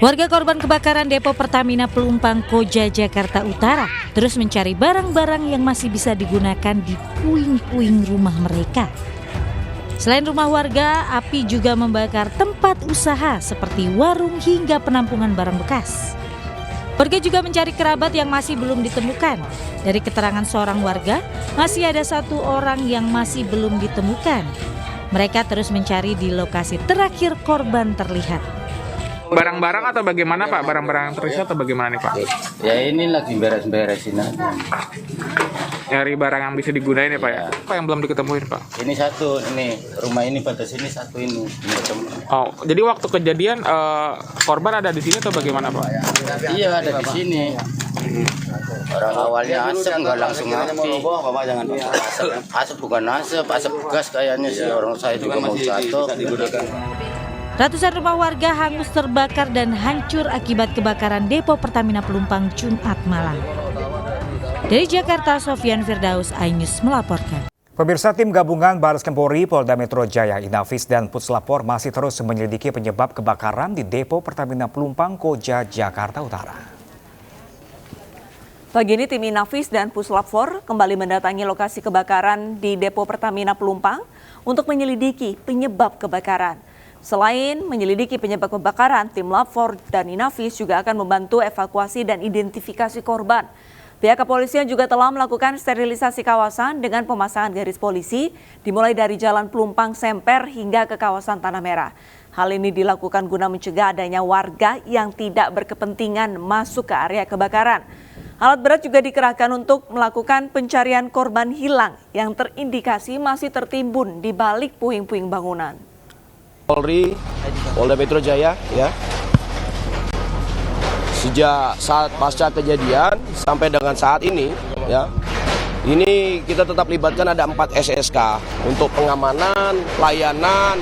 Warga korban kebakaran depo Pertamina Pelumpang Koja Jakarta Utara terus mencari barang-barang yang masih bisa digunakan di puing-puing rumah mereka. Selain rumah warga, api juga membakar tempat usaha seperti warung hingga penampungan barang bekas. Warga juga mencari kerabat yang masih belum ditemukan. Dari keterangan seorang warga, masih ada 1 orang yang masih belum ditemukan. Mereka terus mencari di lokasi terakhir korban terlihat. Barang-barang atau bagaimana Pak? Barang-barang yang terlihat atau bagaimana nih Pak? Ya ini lagi beres-beresin aja. Nyari barang yang bisa digunain ya Pak ya? Apa yang belum diketemuin Pak? Ini satu, ini rumah ini batas ini satu ini. Oh, jadi waktu kejadian korban ada di sini atau bagaimana Pak? Iya ada di sini. Orang awalnya asap nggak langsung api. Asap bukan asap gas kayaknya sih. Orang saya juga mau jatuh. Ratusan rumah warga hangus terbakar dan hancur akibat kebakaran depo Pertamina Pelumpang Jumat malam. Dari Jakarta, Sofyan Firdaus, iNews melaporkan. Pemirsa, tim gabungan Bareskrim Polri, Polda Metro Jaya, Inafis dan Puslapor masih terus menyelidiki penyebab kebakaran di depo Pertamina Pelumpang Koja Jakarta Utara. Pagi ini tim Inafis dan Puslapor kembali mendatangi lokasi kebakaran di depo Pertamina Pelumpang untuk menyelidiki penyebab kebakaran. Selain menyelidiki penyebab kebakaran, tim Lapor dan Inafis juga akan membantu evakuasi dan identifikasi korban. Pihak kepolisian juga telah melakukan sterilisasi kawasan dengan pemasangan garis polisi dimulai dari Jalan Pelumpang Semper hingga ke kawasan Tanah Merah. Hal ini dilakukan guna mencegah adanya warga yang tidak berkepentingan masuk ke area kebakaran. Alat berat juga dikerahkan untuk melakukan pencarian korban hilang yang terindikasi masih tertimbun di balik puing-puing bangunan. Polri, Polda Metro Jaya, ya. Sejak saat pasca kejadian sampai dengan saat ini, ya. Ini kita tetap libatkan ada 4 SSK untuk pengamanan, pelayanan,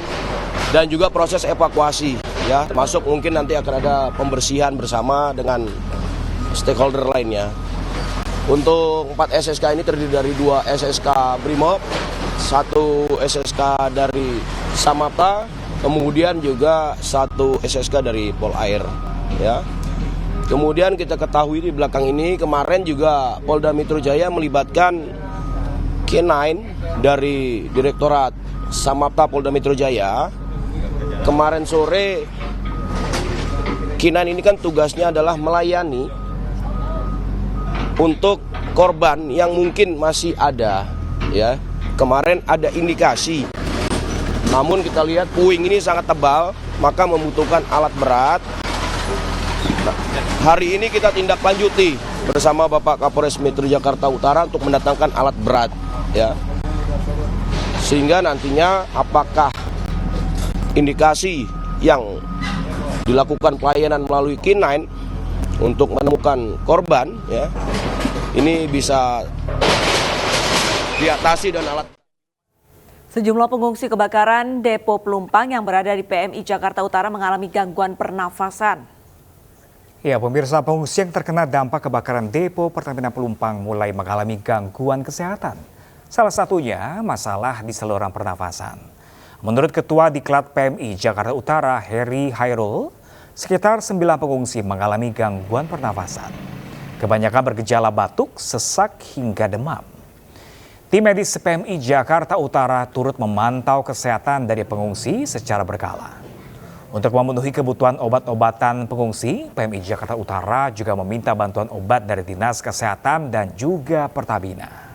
dan juga proses evakuasi, ya. Masuk mungkin nanti akan ada pembersihan bersama dengan stakeholder lainnya. Untuk 4 SSK ini terdiri dari 2 SSK Brimob, 1 SSK dari Samapta, kemudian juga 1 SSK dari Polair, ya. Kemudian kita ketahui di belakang ini kemarin juga Polda Metro Jaya melibatkan K9 dari Direktorat Samapta Polda Metro Jaya. Kemarin sore K9 ini kan tugasnya adalah melayani untuk korban yang mungkin masih ada, ya. Kemarin ada indikasi. Namun kita lihat puing ini sangat tebal, maka membutuhkan alat berat. Nah, hari ini kita tindak lanjuti bersama Bapak Kapolres Metro Jakarta Utara untuk mendatangkan alat berat, ya. Sehingga nantinya apakah indikasi yang dilakukan pelayanan melalui K9 untuk menemukan korban, ya, ini bisa diatasi dan alat. Sejumlah pengungsi kebakaran depo Pelumpang yang berada di PMI Jakarta Utara mengalami gangguan pernafasan. Ya, pemirsa, pengungsi yang terkena dampak kebakaran depo Pertamina Pelumpang mulai mengalami gangguan kesehatan. Salah satunya masalah di saluran pernafasan. Menurut Ketua Diklat PMI Jakarta Utara, Heri Hairul, sekitar 9 pengungsi mengalami gangguan pernafasan. Kebanyakan bergejala batuk, sesak hingga demam. Tim medis PMI Jakarta Utara turut memantau kesehatan dari pengungsi secara berkala. Untuk memenuhi kebutuhan obat-obatan pengungsi, PMI Jakarta Utara juga meminta bantuan obat dari Dinas Kesehatan dan juga Pertamina.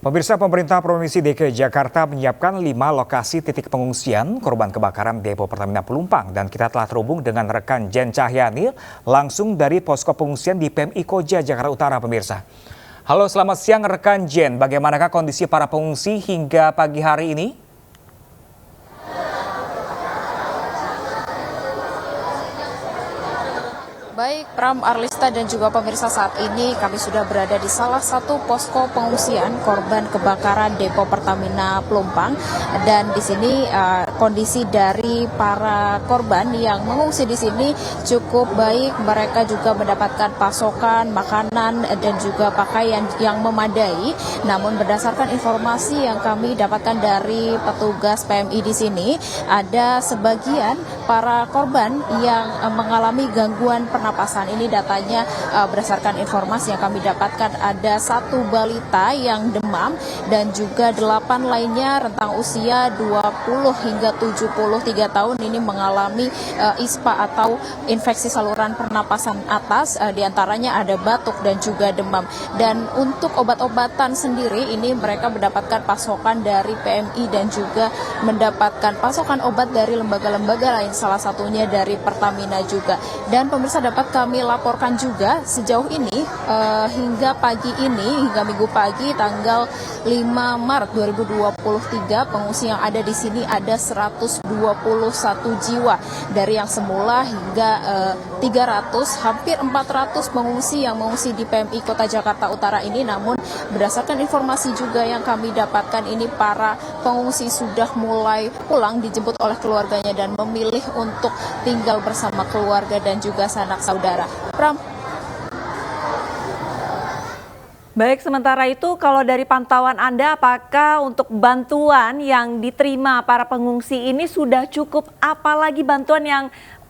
Pemirsa, pemerintah Provinsi DKI Jakarta menyiapkan 5 lokasi titik pengungsian korban kebakaran depo Pertamina Pelumpang. Dan kita telah terhubung dengan rekan Jen Cahyani langsung dari posko pengungsian di PMI Koja Jakarta Utara, pemirsa. Halo, selamat siang rekan Jen. Bagaimanakah kondisi para pengungsi hingga pagi hari ini? Baik, Pram, Arlista dan juga pemirsa, saat ini kami sudah berada di salah satu posko pengungsian korban kebakaran depo Pertamina Pelumpang, dan di sini kondisi dari para korban yang mengungsi di sini cukup baik. Mereka juga mendapatkan pasokan makanan dan juga pakaian yang memadai. Namun berdasarkan informasi yang kami dapatkan dari petugas PMI di sini, ada sebagian para korban yang mengalami gangguan pernapasan. Ini datanya berdasarkan informasi yang kami dapatkan, ada 1 balita yang demam dan juga 8 lainnya rentang usia 20 hingga 73 tahun ini mengalami ISPA atau infeksi saluran pernapasan atas. Di antaranya ada batuk dan juga demam. Dan untuk obat-obatan sendiri ini mereka mendapatkan pasokan dari PMI dan juga mendapatkan pasokan obat dari lembaga-lembaga lain, salah satunya dari Pertamina juga. Dan pemirsa, dapat kami laporkan juga sejauh ini hingga pagi ini, hingga Minggu pagi tanggal 5 Maret 2023, pengungsi yang ada di sini ada 121 jiwa. Dari yang semula hingga 300, hampir 400 pengungsi yang mengungsi di PMI Kota Jakarta Utara ini. Namun berdasarkan informasi juga yang kami dapatkan, ini para pengungsi sudah mulai pulang, dijemput oleh keluarganya dan memilih untuk tinggal bersama keluarga dan juga sanak saudara. Pram. Baik, sementara itu kalau dari pantauan Anda, apakah untuk bantuan yang diterima para pengungsi ini sudah cukup? Apalagi bantuan yang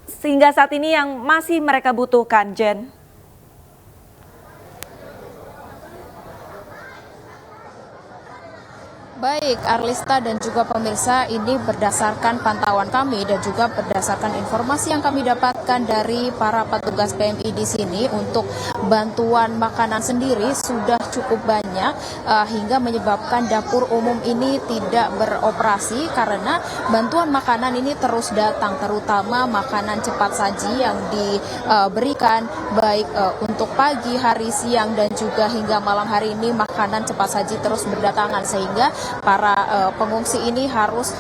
sehingga saat ini yang masih mereka butuhkan, Jen? Baik, Arlista dan juga pemirsa, ini berdasarkan pantauan kami dan juga berdasarkan informasi yang kami dapatkan dari para petugas PMI di sini, untuk bantuan makanan sendiri sudah cukup banyak hingga menyebabkan dapur umum ini tidak beroperasi karena bantuan makanan ini terus datang, terutama makanan cepat saji yang diberikan baik untuk pagi, hari, siang dan juga hingga malam hari ini makanan cepat saji terus berdatangan, sehingga para pengungsi ini harus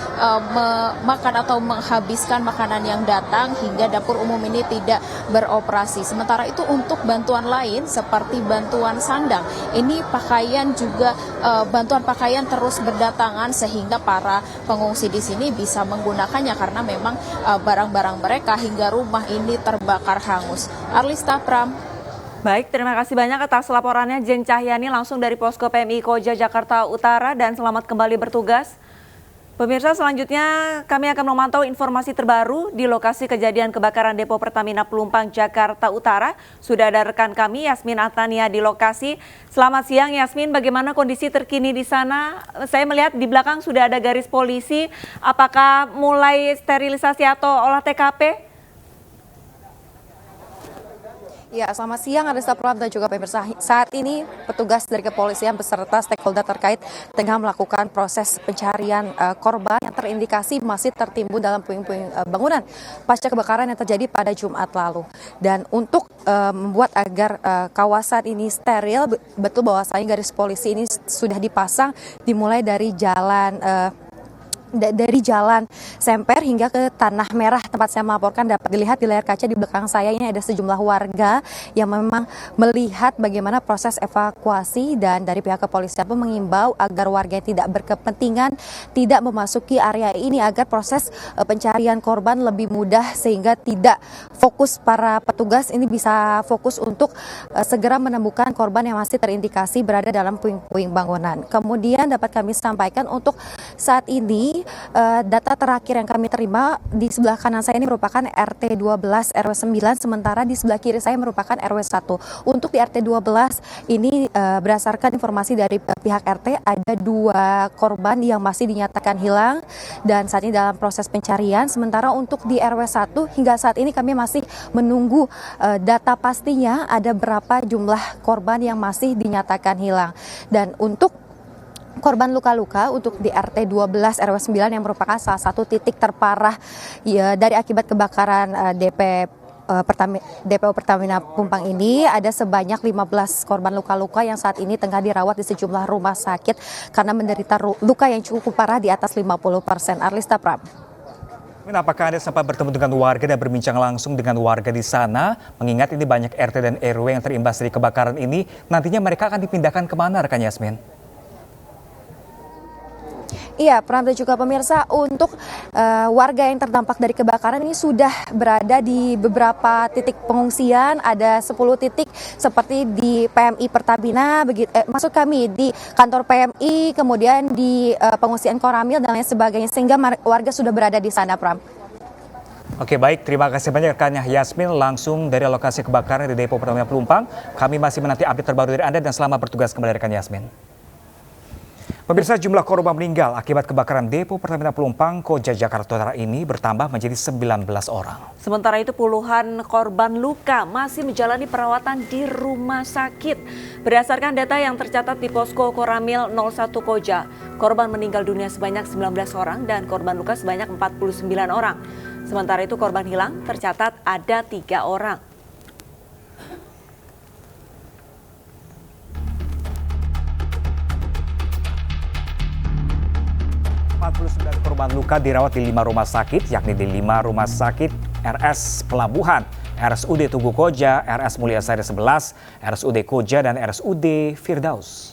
makan atau menghabiskan makanan yang datang hingga dapur umum ini tidak beroperasi. Sementara itu untuk bantuan lain seperti bantuan sandang, ini pakaian juga bantuan pakaian terus berdatangan sehingga para pengungsi di sini bisa menggunakannya karena memang barang-barang mereka hingga rumah ini terbakar hangus. Arlista, Pram. Baik, terima kasih banyak atas laporannya Jen Cahyani langsung dari Posko PMI Koja Jakarta Utara, dan selamat kembali bertugas. Pemirsa, selanjutnya kami akan memantau informasi terbaru di lokasi kejadian kebakaran depo Pertamina Pelumpang Jakarta Utara. Sudah ada rekan kami Yasmin Atania di lokasi. Selamat siang Yasmin, bagaimana kondisi terkini di sana? Saya melihat di belakang sudah ada garis polisi. Apakah mulai sterilisasi atau olah TKP? Ya, selamat siang Arlista Pram dan juga pemirsa. Saat ini petugas dari kepolisian beserta stakeholder terkait tengah melakukan proses pencarian korban yang terindikasi masih tertimbun dalam puing-puing bangunan pasca kebakaran yang terjadi pada Jumat lalu. Dan untuk membuat agar kawasan ini steril, betul bahwasanya garis polisi ini sudah dipasang dimulai dari Jalan Semper hingga ke Tanah Merah tempat saya melaporkan. Dapat dilihat di layar kaca di belakang saya ini ada sejumlah warga yang memang melihat bagaimana proses evakuasi, dan dari pihak kepolisian pun mengimbau agar warga yang tidak berkepentingan tidak memasuki area ini agar proses pencarian korban lebih mudah, sehingga tidak fokus para petugas ini bisa fokus untuk segera menemukan korban yang masih terindikasi berada dalam puing-puing bangunan. Kemudian dapat kami sampaikan untuk saat ini data terakhir yang kami terima, di sebelah kanan saya ini merupakan RT 12 RW 9, sementara di sebelah kiri saya merupakan RW 1. Untuk di RT 12 ini berdasarkan informasi dari pihak RT ada 2 korban yang masih dinyatakan hilang dan saat ini dalam proses pencarian. Sementara untuk di RW 1 hingga saat ini kami masih menunggu data pastinya ada berapa jumlah korban yang masih dinyatakan hilang. Dan untuk korban luka-luka untuk di RT 12 RW 9 yang merupakan salah satu titik terparah dari akibat kebakaran DPO Pertamina Pelumpang ini, ada sebanyak 15 korban luka-luka yang saat ini tengah dirawat di sejumlah rumah sakit karena menderita luka yang cukup parah di atas 50%. Arlista, Pram. Apakah Anda sempat bertemu dengan warga dan berbincang langsung dengan warga di sana? Mengingat ini banyak RT dan RW yang terimbas dari kebakaran ini, nantinya mereka akan dipindahkan kemana, rekan Yasmin? Iya, Pram dan juga pemirsa, untuk warga yang terdampak dari kebakaran ini sudah berada di beberapa titik pengungsian. Ada 10 titik seperti di PMI Pertamina, maksud kami di kantor PMI, kemudian di pengungsian Koramil dan lain sebagainya, sehingga warga sudah berada di sana, Pram. Oke, baik, terima kasih banyak rekannya Yasmin langsung dari lokasi kebakaran di Depo Pertamina Pelumpang. Kami masih menanti update terbaru dari Anda dan selamat bertugas kembali rekan Yasmin. Pemirsa, jumlah korban meninggal akibat kebakaran Depo Pertamina Pelumpang Koja Jakarta Utara ini bertambah menjadi 19 orang. Sementara itu puluhan korban luka masih menjalani perawatan di rumah sakit. Berdasarkan data yang tercatat di Posko Koramil 01 Koja, korban meninggal dunia sebanyak 19 orang dan korban luka sebanyak 49 orang. Sementara itu korban hilang tercatat ada 3 orang. Korban luka dirawat di 5 rumah sakit, yakni di 5 rumah sakit RS Pelabuhan, RSUD Tugu Koja, RS Mulyasari 11, RSUD Koja, dan RSUD Firdaus.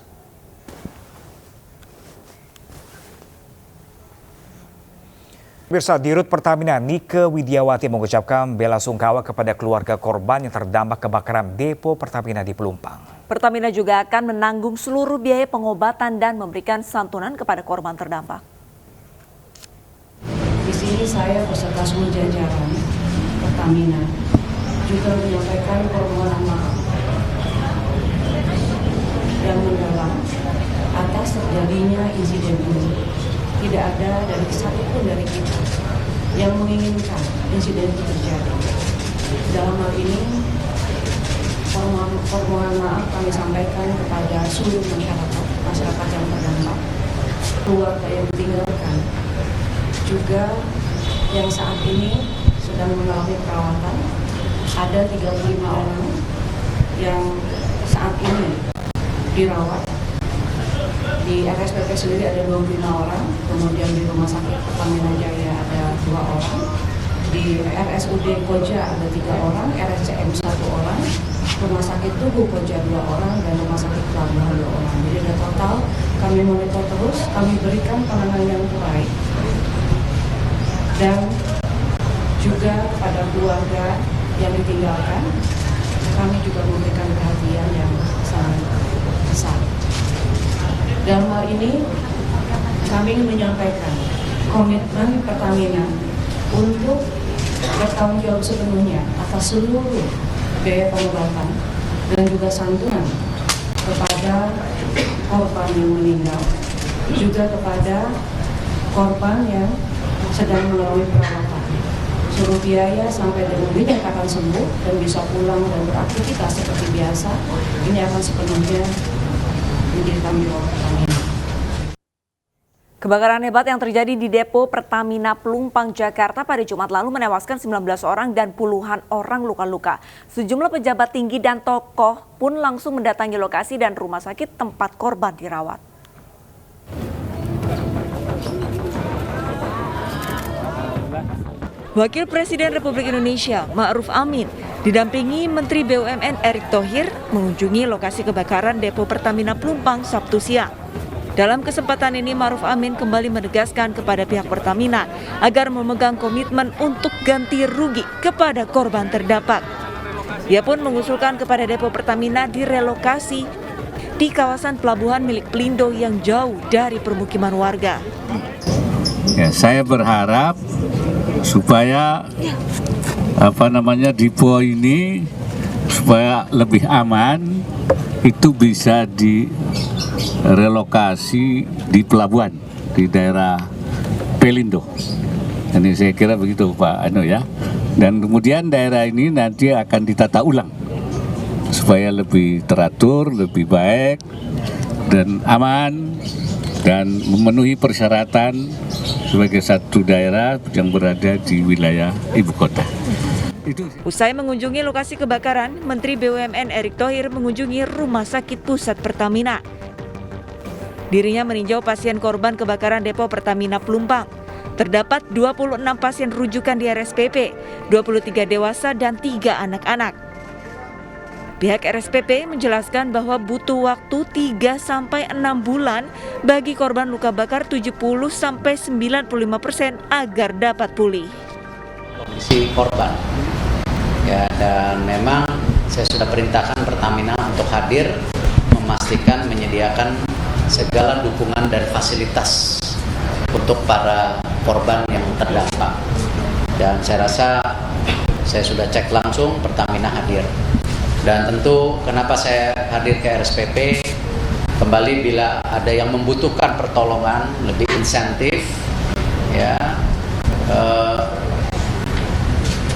Pemirsa, Dirut Pertamina Nike Widiawati mengucapkan bela sungkawa kepada keluarga korban yang terdampak kebakaran Depo Pertamina di Pelumpang. Pertamina juga akan menanggung seluruh biaya pengobatan dan memberikan santunan kepada korban terdampak. Di sini saya beserta seluruh jajaran Pertamina juga menyampaikan permohonan maaf yang mendalam atas terjadinya insiden ini. Tidak ada dari satupun dari kita yang menginginkan insiden itu terjadi. Dalam hal ini, permohonan maaf kami sampaikan kepada seluruh masyarakat yang terdampak, keluarga yang ditinggalkan, juga yang saat ini sedang mengalami perawatan. Ada 35 orang yang saat ini dirawat. Di RSPP sendiri ada 25 orang, kemudian di Rumah Sakit Pertamina Jaya ada 2 orang, di RSUD Koja ada 3 orang, RSCM 1 orang, Rumah Sakit Tugu Koja 2 orang, dan Rumah Sakit Pelabuhan 2 orang. Jadi ada total, kami monitor terus, kami berikan penanganan yang terbaik. Dan juga kepada keluarga yang ditinggalkan, kami juga memberikan perhatian yang sangat besar. Dalam hal ini, kami ingin menyampaikan komitmen Pertamina untuk bertanggung jawab sepenuhnya atas seluruh biaya pengobatan dan juga santunan kepada korban yang meninggal, juga kepada korban yang sedang melalui perawatan. Seluruh biaya sampai dengan dinyatakan sembuh dan bisa pulang dan beraktivitas seperti biasa, ini akan sepenuhnya menjadi tanggung jawab Pertamina. Kebakaran hebat yang terjadi di Depo Pertamina Pelumpang, Jakarta pada Jumat lalu menewaskan 19 orang dan puluhan orang luka-luka. Sejumlah pejabat tinggi dan tokoh pun langsung mendatangi lokasi dan rumah sakit tempat korban dirawat. Wakil Presiden Republik Indonesia Ma'ruf Amin didampingi Menteri BUMN Erick Thohir mengunjungi lokasi kebakaran Depo Pertamina Pelumpang Sabtu siang. Dalam kesempatan ini Ma'ruf Amin kembali menegaskan kepada pihak Pertamina agar memegang komitmen untuk ganti rugi kepada korban terdampak. Ia pun mengusulkan kepada Depo Pertamina direlokasi di kawasan pelabuhan milik Pelindo yang jauh dari permukiman warga. Ya, saya berharap supaya depo ini supaya lebih aman itu bisa direlokasi di pelabuhan di daerah Pelindo. Ini saya kira begitu Pak Anu ya. Dan kemudian daerah ini nanti akan ditata ulang supaya lebih teratur, lebih baik dan aman dan memenuhi persyaratan sebagai satu daerah yang berada di wilayah ibu kota. Usai mengunjungi lokasi kebakaran, Menteri BUMN Erick Thohir mengunjungi Rumah Sakit Pusat Pertamina. Dirinya meninjau pasien korban kebakaran Depo Pertamina Pelumpang. Terdapat 26 pasien rujukan di RSPP, 23 dewasa dan 3 anak-anak. Pihak RSPP menjelaskan bahwa butuh waktu 3-6 bulan bagi korban luka bakar 70-95% agar dapat pulih. Kondisi korban, ya, dan memang saya sudah perintahkan Pertamina untuk hadir memastikan menyediakan segala dukungan dan fasilitas untuk para korban yang terdampak. Dan saya rasa saya sudah cek langsung Pertamina hadir. Dan tentu kenapa saya hadir ke RSPP, kembali bila ada yang membutuhkan pertolongan, lebih insentif, ya,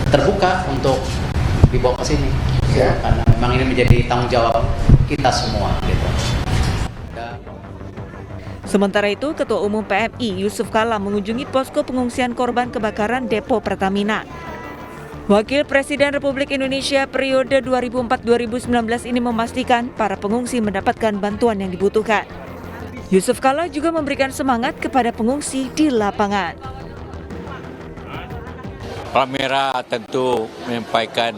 terbuka untuk dibawa ke sini, ya, karena memang ini menjadi tanggung jawab kita semua, gitu. Sementara itu, Ketua Umum PMI Yusuf Kala mengunjungi posko pengungsian korban kebakaran depo Pertamina. Wakil Presiden Republik Indonesia periode 2004-2019 ini memastikan para pengungsi mendapatkan bantuan yang dibutuhkan. Yusuf Kala juga memberikan semangat kepada pengungsi di lapangan. Palmera tentu menyampaikan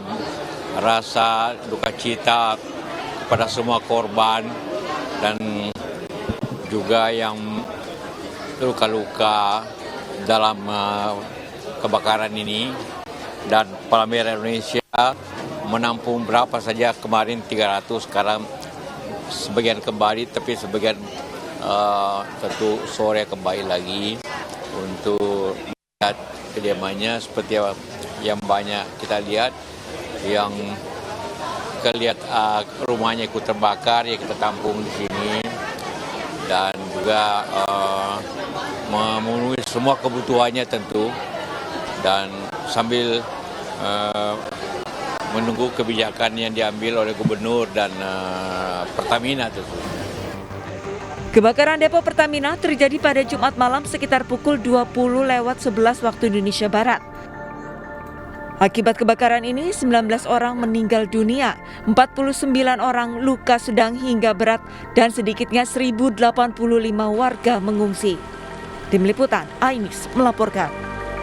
rasa duka cita kepada semua korban dan juga yang luka-luka dalam kebakaran ini. Dan Palmera Indonesia menampung berapa saja kemarin 300, sekarang sebagian kembali, tapi sebagian tentu sore kembali lagi untuk lihat kediamannya seperti yang banyak kita lihat, yang kita lihat rumahnya ikut terbakar, ya kita tampung di sini dan juga memenuhi semua kebutuhannya tentu, dan sambil menunggu kebijakan yang diambil oleh Gubernur dan Pertamina tentu. Kebakaran depo Pertamina terjadi pada Jumat malam sekitar pukul 20:11 waktu Indonesia Barat. Akibat kebakaran ini 19 orang meninggal dunia, 49 orang luka sedang hingga berat, dan sedikitnya 1085 warga mengungsi. Tim Liputan, Ainis melaporkan.